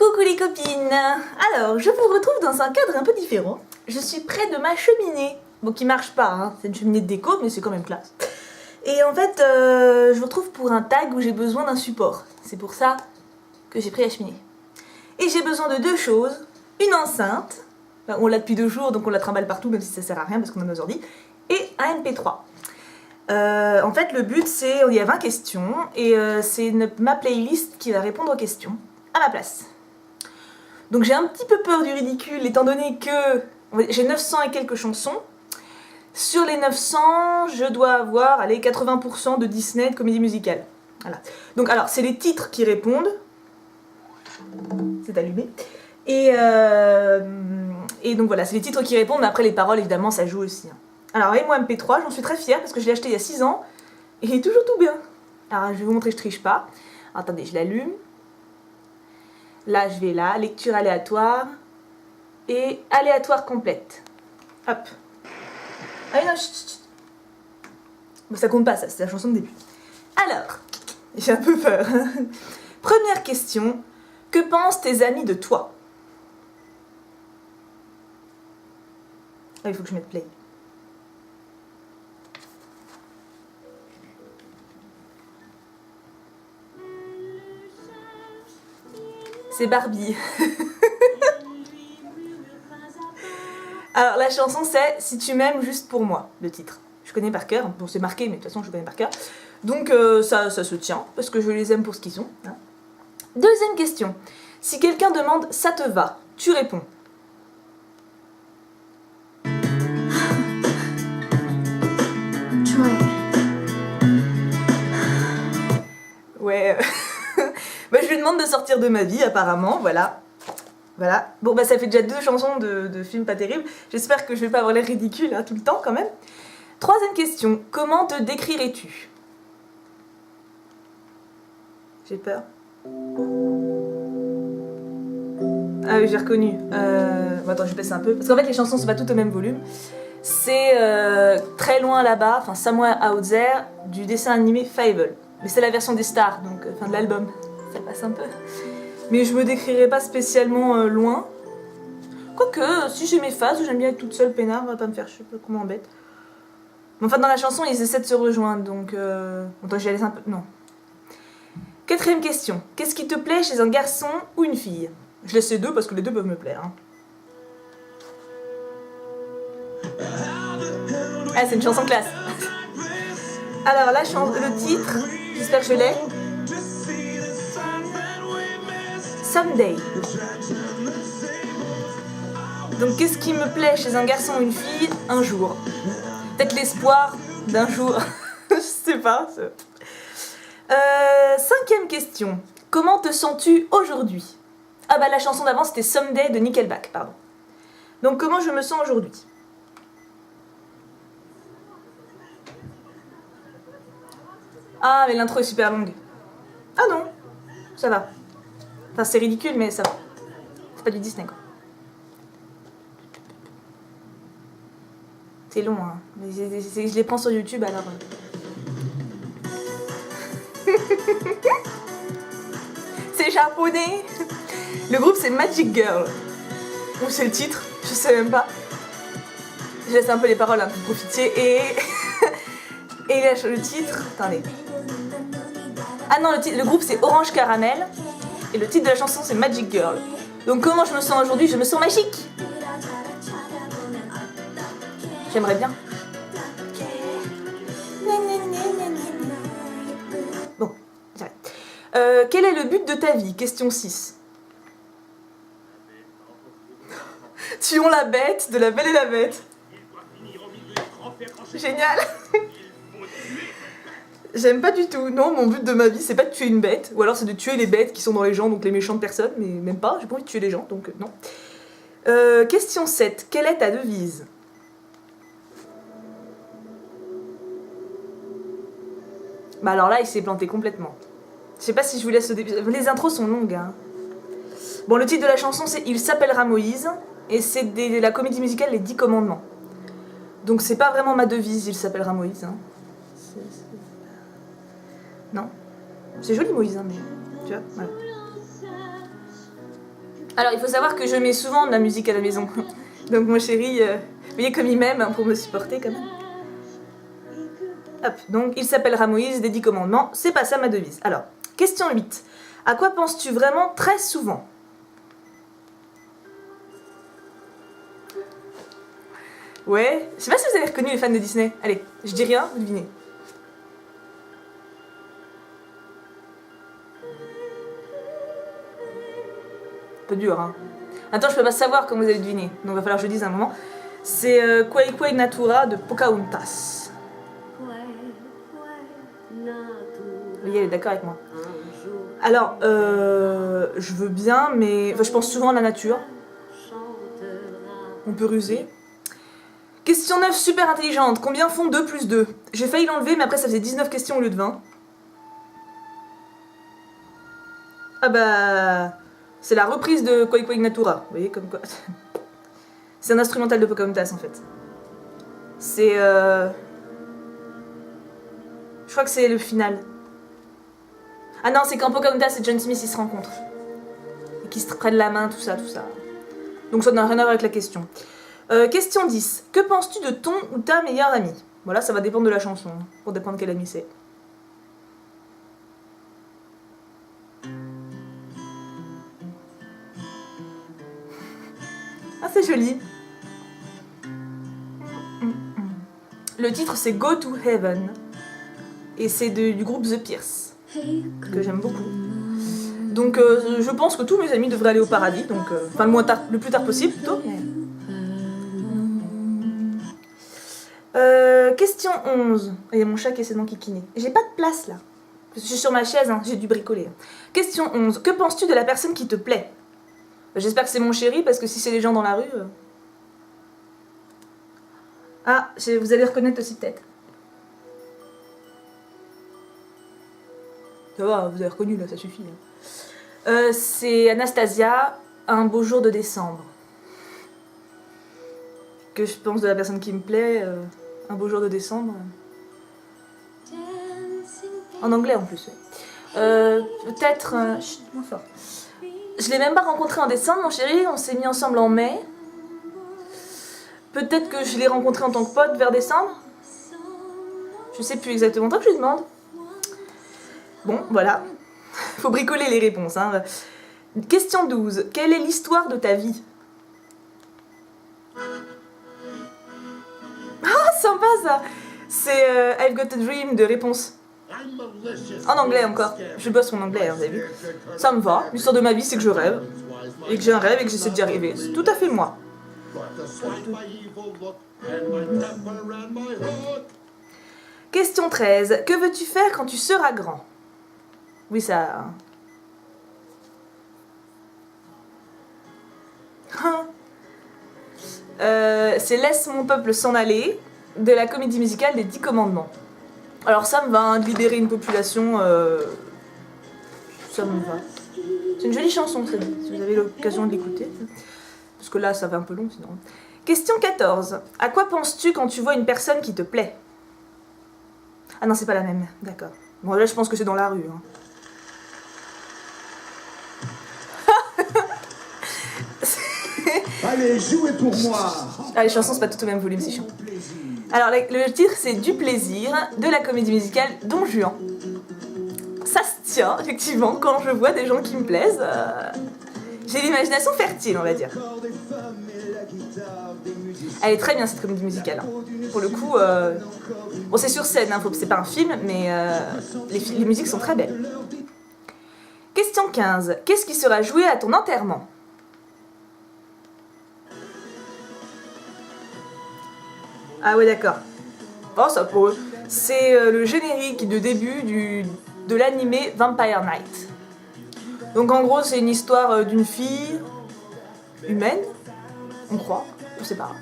Coucou les copines. Alors, je vous retrouve dans un cadre un peu différent. Je suis près de ma cheminée. Bon, qui marche pas, hein. C'est une cheminée de déco, mais c'est quand même classe. Et en fait, je vous retrouve pour un tag où j'ai besoin d'un support. C'est pour ça que j'ai pris la cheminée. Et j'ai besoin de deux choses. Une enceinte. Enfin, on l'a depuis 2 jours, donc on la trimballe partout, même si ça sert à rien parce qu'on a nos ordi. Et un MP3. En fait, le but, c'est... Il y a 20 questions, et c'est ma playlist qui va répondre aux questions à ma place. Donc j'ai un petit peu peur du ridicule, étant donné que j'ai 900 et quelques chansons. Sur les 900, je dois avoir, allez, 80% de Disney, de comédie musicale. Voilà. Donc alors, c'est les titres qui répondent. C'est allumé. Et donc voilà, c'est les titres qui répondent, mais après les paroles, évidemment, ça joue aussi. Alors, avec moi MP3, j'en suis très fière parce que je l'ai acheté il y a 6 ans et il est toujours tout bien. Alors, je vais vous montrer, je triche pas. Alors, attendez, je l'allume. Là, je vais là, lecture aléatoire et aléatoire complète. Hop. Ah non, chut. Bon, ça compte pas, ça, c'est la chanson de début. Alors, j'ai un peu peur. Première question. Que pensent tes amis de toi? Ah, il faut que je mette play. C'est Barbie. Alors la chanson c'est Si tu m'aimes juste pour moi, le titre. Je connais par cœur, bon c'est marqué mais de toute façon je connais par cœur. Donc ça se tient, parce que je les aime pour ce qu'ils sont. Hein. Deuxième question. Si quelqu'un demande ça te va, tu réponds. Ouais. Bah, je lui demande de sortir de ma vie apparemment, voilà. Voilà. Bon bah ça fait déjà 2 chansons de films pas terribles. J'espère que je vais pas avoir l'air ridicule hein, tout le temps quand même. Troisième question. Comment te décrirais-tu? J'ai peur. Ah oui, j'ai reconnu. Bon, attends, je vais baisser un peu. Parce qu'en fait, les chansons sont pas toutes au même volume. C'est Très loin là-bas, enfin Somewhere Out There, du dessin animé Fable. Mais c'est la version des stars, donc fin de l'album. Ça passe un peu. Mais je me décrirais pas spécialement loin. Quoique, si j'ai mes phases où j'aime bien être toute seule peinard, on va pas me faire, je sais pas comment m'embête. Mais enfin, dans la chanson, ils essaient de se rejoindre, donc... Attends, j'y laisse un peu... Non. Quatrième question. Qu'est-ce qui te plaît chez un garçon ou une fille? Je laisse les deux parce que les deux peuvent me plaire. Hein. Ah, c'est une chanson classe. Alors, le titre, j'espère que je l'ai. Someday. Donc, qu'est-ce qui me plaît chez un garçon ou une fille? Un jour. Peut-être l'espoir d'un jour. Je sais pas. Cinquième question. Comment te sens-tu aujourd'hui? Ah bah la chanson d'avant c'était Someday de Nickelback, pardon. Donc comment je me sens aujourd'hui? Ah mais l'intro est super longue. Ah non, ça va. Enfin c'est ridicule mais ça va. C'est pas du Disney quoi. C'est long hein. Mais je les prends sur YouTube alors... C'est japonais. Le groupe c'est Magic Girl. Ou c'est le titre, je sais même pas. Je laisse un peu les paroles hein, pour profiter et... et le titre... Attendez. Ah non, le groupe c'est Orange Caramel. Et le titre de la chanson c'est Magic Girl. Donc comment je me sens aujourd'hui? Je me sens magique. J'aimerais bien. Bon, j'arrête. Quel est le but de ta vie? Question 6. Tuons la bête de La Belle et la Bête. Génial. J'aime pas du tout. Non, mon but de ma vie, c'est pas de tuer une bête. Ou alors c'est de tuer les bêtes qui sont dans les gens, donc les méchantes personnes. Mais même pas, j'ai pas envie de tuer les gens, donc non. Question 7. Quelle est ta devise? Bah alors là, il s'est planté complètement. Je sais pas si je vous laisse au début. Les intros sont longues. Hein. Bon, le titre de la chanson, c'est Il s'appellera Moïse. Et c'est la comédie musicale Les 10 Commandements. Donc c'est pas vraiment ma devise, Il s'appellera Moïse. Hein. Non. C'est joli Moïse, hein, mais... Tu vois, voilà. Alors, il faut savoir que je mets souvent de la musique à la maison. Donc, mon chéri, vous voyez comme il m'aime hein, pour me supporter quand même. Hop, donc il s'appellera Moïse des 10 commandements. C'est pas ça ma devise. Alors, question 8. À quoi penses-tu vraiment très souvent? Ouais, je sais pas si vous avez reconnu les fans de Disney. Allez, je dis rien, vous devinez. Un peu dur, hein. Attends, je peux pas savoir comme vous allez deviner, donc va falloir que je le dise à un moment. C'est Kwai Kwai Natura de Pocahontas. Oui, elle est d'accord avec moi. Alors, je veux bien, mais enfin, je pense souvent à la nature. On peut ruser. Question 9, super intelligente. Combien font 2 plus 2? J'ai failli l'enlever, mais après ça faisait 19 questions au lieu de 20. Ah bah... C'est la reprise de Kwai Kwai Natura. Vous voyez, comme quoi... C'est un instrumental de Pocahontas, en fait. C'est... Je crois que c'est le final. Ah non, c'est quand Pocahontas et John Smith ils se rencontrent. Et qu'ils se prennent la main, tout ça, tout ça. Donc ça n'a rien à voir avec la question. Question 10. Que penses-tu de ton ou ta meilleure amie? Voilà, ça va dépendre de la chanson, pour dépendre quelle amie c'est. Ah, c'est joli. Le titre c'est Go to Heaven. Et c'est du groupe The Pierce, que j'aime beaucoup. Donc je pense que tous mes amis devraient aller au paradis, donc enfin le plus tard possible plutôt. Mais... question 11. Il y a mon chat qui essaie d'enquiquiner. J'ai pas de place là. Je suis sur ma chaise, hein, j'ai dû bricoler. Question 11. Que penses-tu de la personne qui te plaît? J'espère que c'est mon chéri, parce que si c'est les gens dans la rue... Ah, vous allez reconnaître aussi peut-être. Ça va, vous avez reconnu là, ça suffit. C'est Anastasia, Un beau jour de décembre. Que je pense de la personne qui me plaît, Un beau jour de décembre. En anglais en plus, ouais. Peut-être... chut, moins fort. Je l'ai même pas rencontré en décembre, mon chéri, on s'est mis ensemble en mai. Peut-être que je l'ai rencontré en tant que pote vers décembre. Je sais plus exactement, toi que je lui demande. Bon, voilà. Faut bricoler les réponses. Hein. Question 12. Quelle est l'histoire de ta vie? Ah, sympa ça. C'est I've Got a Dream de Réponse. En anglais encore. Je bosse mon anglais, hein, vous avez vu. Ça me va. L'histoire de ma vie, c'est que je rêve. Et que j'ai un rêve et que j'essaie d'y arriver. C'est tout à fait moi. Question 13. Que veux-tu faire quand tu seras grand? Oui, ça... c'est Laisse mon peuple s'en aller, de la comédie musicale des 10 commandements. Alors ça me va, hein, de libérer une population, ça me va. C'est une jolie chanson, ça dit, si vous avez l'occasion de l'écouter. Parce que là, ça va un peu long sinon. Question 14. À quoi penses-tu quand tu vois une personne qui te plaît? Ah non, c'est pas la même, d'accord. Bon, là, je pense que c'est dans la rue. Hein. Allez, jouez pour moi. Ah, les chansons, c'est pas tout au même volume, c'est chiant. Alors, le titre, c'est Du plaisir, de la comédie musicale Don Juan. Ça se tient, effectivement, quand je vois des gens qui me plaisent. J'ai l'imagination fertile, on va dire. Elle est très bien, cette comédie musicale. Hein. Pour le coup, bon, c'est sur scène, hein, c'est pas un film, mais les musiques sont très belles. Question 15. Qu'est-ce qui sera joué à ton enterrement? Ah ouais, d'accord. Bon, ça pour eux. C'est le générique de début de l'animé Vampire Night. Donc en gros, c'est une histoire d'une fille humaine, on croit, je sais pas,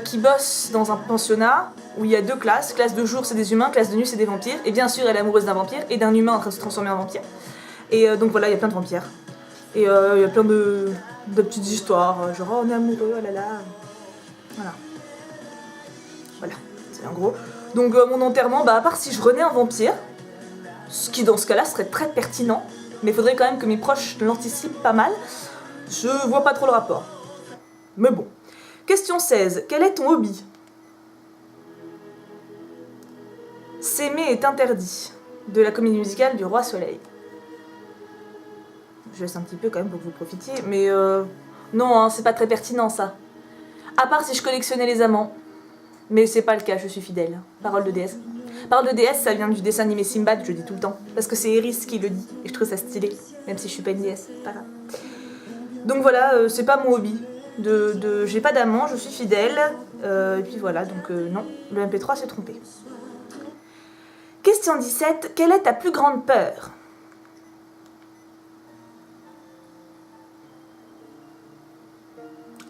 qui bosse dans un pensionnat où il y a 2 classes. Classe de jour, c'est des humains, classe de nuit, c'est des vampires. Et bien sûr, elle est amoureuse d'un vampire et d'un humain en train de se transformer en vampire. Et donc voilà, il y a plein de vampires. Et il y a plein de petites histoires, genre oh, on est amoureux, oh là là. Voilà. Voilà, c'est en gros. Donc mon enterrement, bah à part si je renais en vampire, ce qui dans ce cas-là serait très pertinent, mais il faudrait quand même que mes proches l'anticipent pas mal. Je vois pas trop le rapport. Mais bon. Question 16. Quel est ton hobby? S'aimer est interdit. De la comédie musicale du Roi Soleil. Je laisse un petit peu quand même pour que vous profitiez, mais non, hein, c'est pas très pertinent ça. À part si je collectionnais les amants. Mais c'est pas le cas, je suis fidèle. Parole de déesse. Parole de déesse, ça vient du dessin animé Simbad, je le dis tout le temps. Parce que c'est Eris qui le dit, et je trouve ça stylé. Même si je suis pas une déesse, pas grave. Donc voilà, c'est pas mon hobby. J'ai pas d'amant, je suis fidèle. Et puis voilà, donc non, le MP3 s'est trompé. Question 17. Quelle est ta plus grande peur?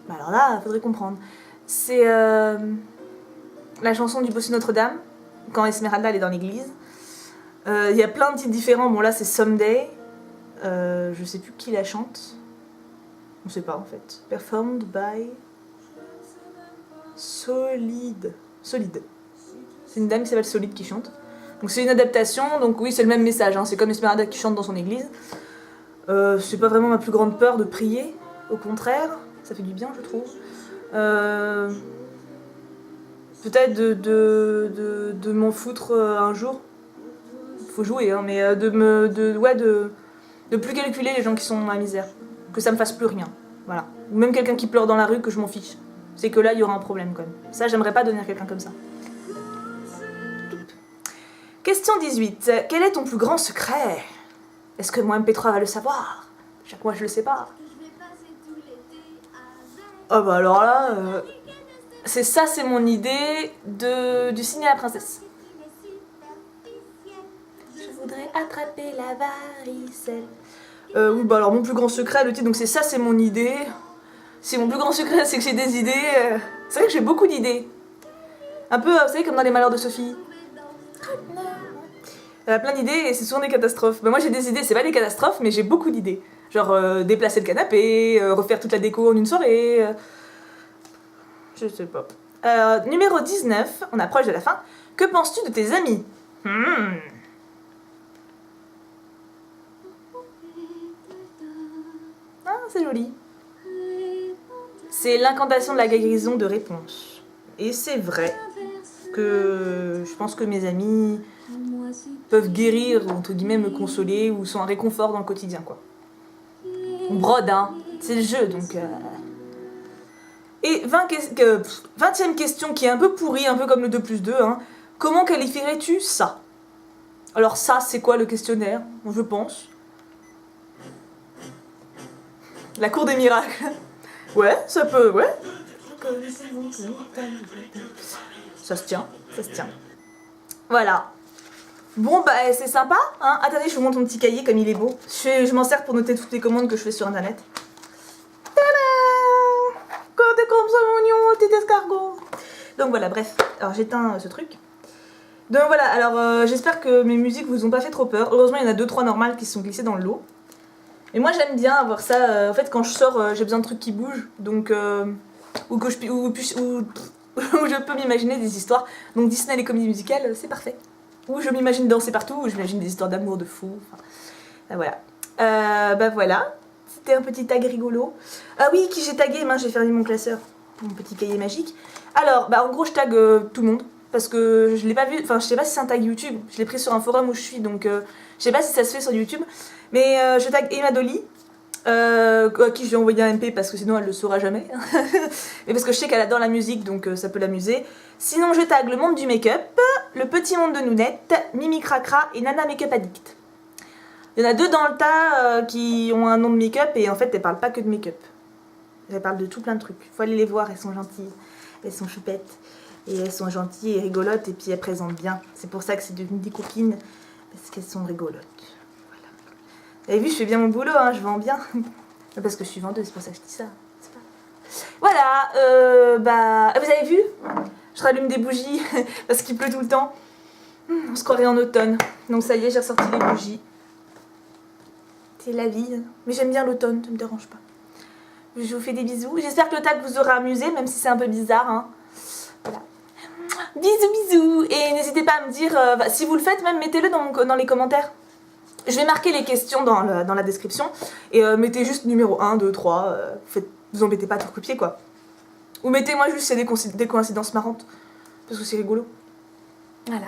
Bah alors là, faudrait comprendre. C'est la chanson du Bossu Notre-Dame, quand Esmeralda elle est dans l'église. Il y a plein de titres différents. Bon là c'est Someday. Je sais plus qui la chante. On sait pas en fait. Performed by Solide. Solide. C'est une dame qui s'appelle Solide qui chante. Donc c'est une adaptation, donc oui c'est le même message. Hein. C'est comme Esmeralda qui chante dans son église. C'est pas vraiment ma plus grande peur de prier. Au contraire, ça fait du bien je trouve. Peut-être de m'en foutre un jour. Faut jouer, hein, mais de plus calculer les gens qui sont dans la misère. Que ça me fasse plus rien. Voilà. Ou même quelqu'un qui pleure dans la rue, que je m'en fiche. C'est que là, il y aura un problème quand même. Ça, j'aimerais pas devenir quelqu'un comme ça. Question 18. Quel est ton plus grand secret? Est-ce que mon MP3 va le savoir? Chaque mois, je le sais pas. Oh bah alors là... c'est mon idée du ciné à la princesse. Je voudrais attraper la varicelle. Oui, bah alors mon plus grand secret, le titre, donc c'est mon idée. Si mon plus grand secret, c'est que j'ai des idées. C'est vrai que j'ai beaucoup d'idées. Un peu, vous savez, comme dans Les Malheurs de Sophie. Elle a plein d'idées et c'est souvent des catastrophes. Bah moi j'ai des idées, c'est pas des catastrophes, mais j'ai beaucoup d'idées. Genre déplacer le canapé, refaire toute la déco en une soirée. Je sais pas. Numéro 19, on approche de la fin. Que penses-tu de tes amis? Ah, c'est joli. C'est l'incantation de la guérison de réponse. Et c'est vrai que je pense que mes amis peuvent guérir, entre guillemets, me consoler ou sont un réconfort dans le quotidien, quoi. On brode, hein. C'est le jeu, donc... Et 20e question qui est un peu pourrie, un peu comme le 2+2. Hein. Comment qualifierais-tu ça? Alors ça, c'est quoi le questionnaire? Je pense. La cour des miracles. Ouais, ça peut, ouais. Ça se tient, ça se tient. Voilà. Bon, bah c'est sympa, hein. Attendez, je vous montre mon petit cahier comme il est beau. Je m'en sers pour noter toutes les commandes que je fais sur internet. Comme ça, mon petit escargot. Donc voilà, bref. Alors j'éteins ce truc. Donc voilà, alors j'espère que mes musiques vous ont pas fait trop peur. Heureusement, il y en a 2-3 normales qui se sont glissées dans le lot. Et moi, j'aime bien avoir ça. En fait, quand je sors, j'ai besoin de trucs qui bougent. Donc, où je peux m'imaginer des histoires. Donc Disney, les comédies musicales, c'est parfait. Où je m'imagine danser partout, où j'imagine des histoires d'amour de fou. Enfin, voilà. Bah voilà. C'était un petit tag rigolo. Ah oui, qui j'ai tagué, j'ai fermé mon classeur. Mon petit cahier magique. Alors, bah en gros, je tag tout le monde. Parce que je l'ai pas vu, enfin je sais pas si c'est un tag YouTube. Je l'ai pris sur un forum où je suis, donc je sais pas si ça se fait sur YouTube. Mais je tag Emma Dolly, à qui je vais envoyer un MP parce que sinon elle le saura jamais. Mais parce que je sais qu'elle adore la musique, donc ça peut l'amuser. Sinon, je tag le monde du make-up, le petit monde de Nounette, Mimi Cracra et Nana Make-up Addict. Il y en a 2 dans le tas qui ont un nom de make-up et en fait elles parlent pas que de make-up. Elles parlent de tout plein de trucs. Faut aller les voir, elles sont gentilles, elles sont choupettes. Et elles sont gentilles et rigolotes et puis elles présentent bien. C'est pour ça que c'est devenu des copines, parce qu'elles sont rigolotes. Voilà. Vous avez vu, je fais bien mon boulot, hein, je vends bien. Parce que je suis vendeuse, c'est pour ça que je dis ça. Voilà, bah... Vous avez vu? Je rallume des bougies parce qu'il pleut tout le temps. On se croirait en automne. Donc ça y est, j'ai ressorti des bougies. C'est la vie. Mais j'aime bien l'automne, ça me dérange pas. Je vous fais des bisous. J'espère que le tag vous aura amusé, même si c'est un peu bizarre. Hein. Voilà. Bisous, bisous. Et n'hésitez pas à me dire, si vous le faites, même mettez-le dans les commentaires. Je vais marquer les questions dans la description et mettez juste numéro 1, 2, 3. Vous embêtez pas à tout copier quoi. Ou mettez-moi juste c'est des coïncidences marrantes parce que c'est rigolo. Voilà.